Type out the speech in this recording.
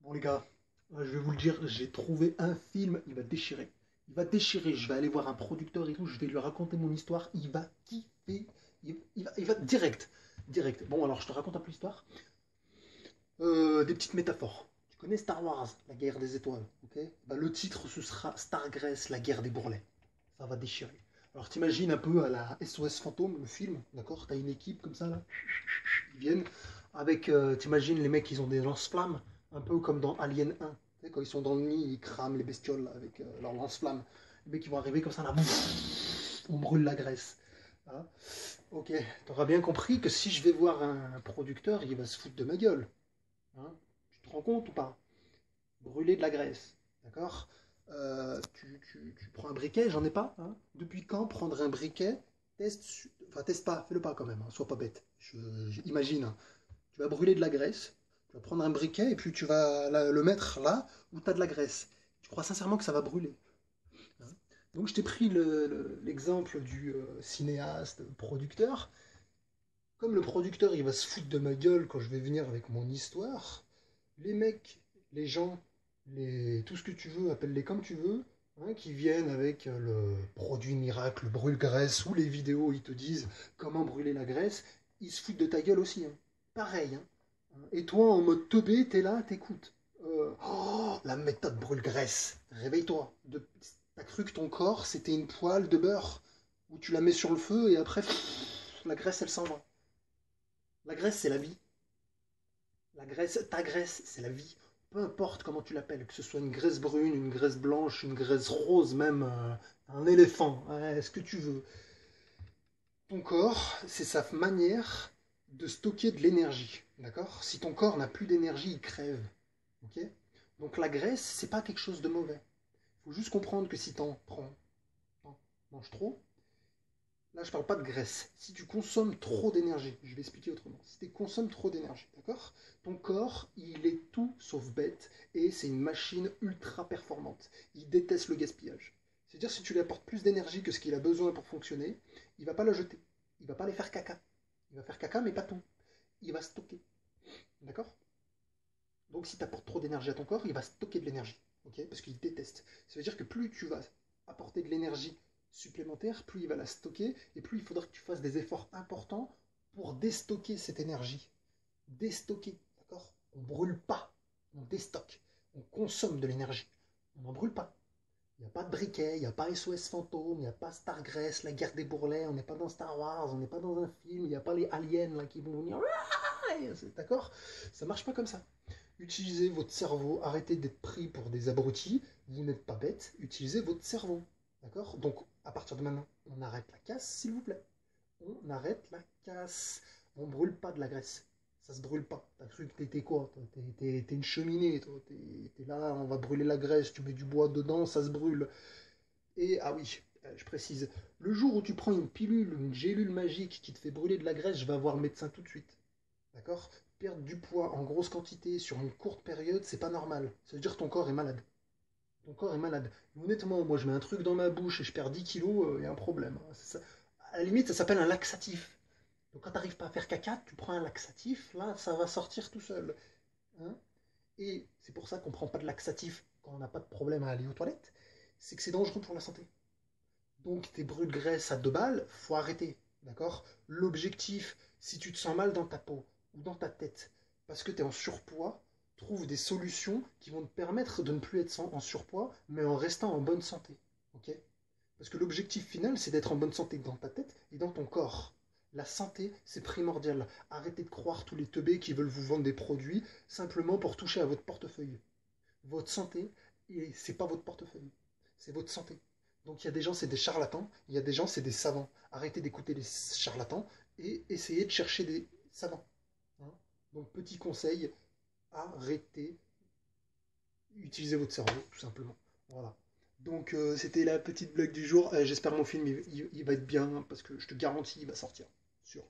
Bon les gars, je vais vous le dire, j'ai trouvé un film, il va déchirer. Il va déchirer, je vais aller voir un producteur et tout, je vais lui raconter mon histoire, il va kiffer, il va direct, direct. Bon alors je te raconte un peu l'histoire. Des petites métaphores. Tu connais Star Wars, la guerre des étoiles, ok? Bah, le titre ce sera Stargrace, la guerre des bourrelets. Ça va déchirer. Alors t'imagines un peu à la SOS Fantôme, le film, d'accord? T'as une équipe comme ça là, ils viennent avec, t'imagines les mecs, ils ont des lance-flammes, un peu comme dans Alien 1. Tu sais, quand ils sont dans le nid, ils crament les bestioles là, avec leurs lance-flammes. Les mecs, ils vont arriver comme ça là, on brûle la graisse. Hein. Ok, t'auras bien compris que si je vais voir un producteur, il va se foutre de ma gueule. Hein. Tu te rends compte ou pas? Brûler de la graisse, d'accord? Tu prends un briquet, j'en ai pas. Hein. Depuis quand prendre un briquet? Enfin, teste pas, fais-le pas quand même, hein, sois pas bête. Imagine, hein. Tu vas brûler de la graisse, tu vas prendre un briquet et puis tu vas le mettre là où tu as de la graisse. Tu crois sincèrement que ça va brûler? Hein. Donc je t'ai pris l'exemple du cinéaste, producteur. Comme le producteur il va se foutre de ma gueule quand je vais venir avec mon histoire, les mecs, les gens, tout ce que tu veux, appelle-les comme tu veux, hein, qui viennent avec le produit miracle, brûle-graisse, ou les vidéos, ils te disent comment brûler la graisse, ils se foutent de ta gueule aussi. Hein. Pareil. Hein. Et toi, en mode teubé, t'es là, t'écoutes. Oh, la méthode brûle-graisse. Réveille-toi. T'as cru que ton corps, c'était une poêle de beurre, où tu la mets sur le feu et après, la graisse, elle s'en va. La graisse, c'est la vie. La graisse, ta graisse, c'est la vie. Peu importe comment tu l'appelles, que ce soit une graisse brune, une graisse blanche, une graisse rose, même un éléphant, ouais, ce que tu veux. Ton corps, c'est sa manière de stocker de l'énergie. D'accord? Si ton corps n'a plus d'énergie, il crève. Ok? Donc la graisse, c'est pas quelque chose de mauvais. Il faut juste comprendre que si t'en manges trop, là, je parle pas de graisse. Si tu consommes trop d'énergie, je vais expliquer autrement. Si tu consommes trop d'énergie, d'accord? Ton corps, il est tout sauf bête et c'est une machine ultra performante. Il déteste le gaspillage. C'est-à-dire, si tu lui apportes plus d'énergie que ce qu'il a besoin pour fonctionner, il va pas la jeter. Il va pas aller faire caca. Il va faire caca, mais pas tout. Il va stocker. D'accord? Donc, si tu apportes trop d'énergie à ton corps, il va stocker de l'énergie. Ok? Parce qu'il déteste. Ça veut dire que plus tu vas apporter de l'énergie supplémentaire, plus il va la stocker, et plus il faudra que tu fasses des efforts importants pour déstocker cette énergie. Déstocker, d'accord? On ne brûle pas, on déstocke. On consomme de l'énergie. On n'en brûle pas. Il n'y a pas de briquet, il n'y a pas SOS fantôme, il n'y a pas Stargrace, la guerre des bourrelets, on n'est pas dans Star Wars, on n'est pas dans un film, il n'y a pas les aliens là qui vont venir. D'accord? Ça marche pas comme ça. Utilisez votre cerveau, arrêtez d'être pris pour des abrutis, vous n'êtes pas bête, utilisez votre cerveau. D'accord? Donc, à partir de maintenant, on arrête la casse, s'il vous plaît. On arrête la casse. On brûle pas de la graisse. Ça se brûle pas. T'as cru que t'étais quoi? T'es une cheminée, toi. T'es là, on va brûler la graisse, tu mets du bois dedans, ça se brûle. Et, ah oui, je précise, le jour où tu prends une pilule, une gélule magique qui te fait brûler de la graisse, je vais voir le médecin tout de suite. D'accord? Perdre du poids en grosse quantité sur une courte période, c'est pas normal. Ça veut dire que ton corps est malade. Ton corps est malade. Honnêtement, moi je mets un truc dans ma bouche et je perds 10 kilos, il y a un problème. À la limite, ça s'appelle un laxatif. Donc quand tu n'arrives pas à faire caca, tu prends un laxatif, là ça va sortir tout seul. Hein. Et c'est pour ça qu'on ne prend pas de laxatif quand on n'a pas de problème à aller aux toilettes, c'est que c'est dangereux pour la santé. Donc tes brûles de graisse à 2 balles, faut arrêter. D'accord? L'objectif, si tu te sens mal dans ta peau ou dans ta tête, parce que tu es en surpoids, trouve des solutions qui vont te permettre de ne plus être en surpoids, mais en restant en bonne santé. Ok? Parce que l'objectif final, c'est d'être en bonne santé dans ta tête et dans ton corps. La santé, c'est primordial. Arrêtez de croire tous les teubés qui veulent vous vendre des produits simplement pour toucher à votre portefeuille. Votre santé, c'est pas votre portefeuille, c'est votre santé. Donc il y a des gens, c'est des charlatans, il y a des gens, c'est des savants. Arrêtez d'écouter les charlatans et essayez de chercher des savants. Hein. Donc petit conseil, arrêtez, utilisez votre cerveau, tout simplement. Voilà. Donc c'était la petite blague du jour. J'espère que mon film il va être bien parce que je te garantis il va sortir. Sûr.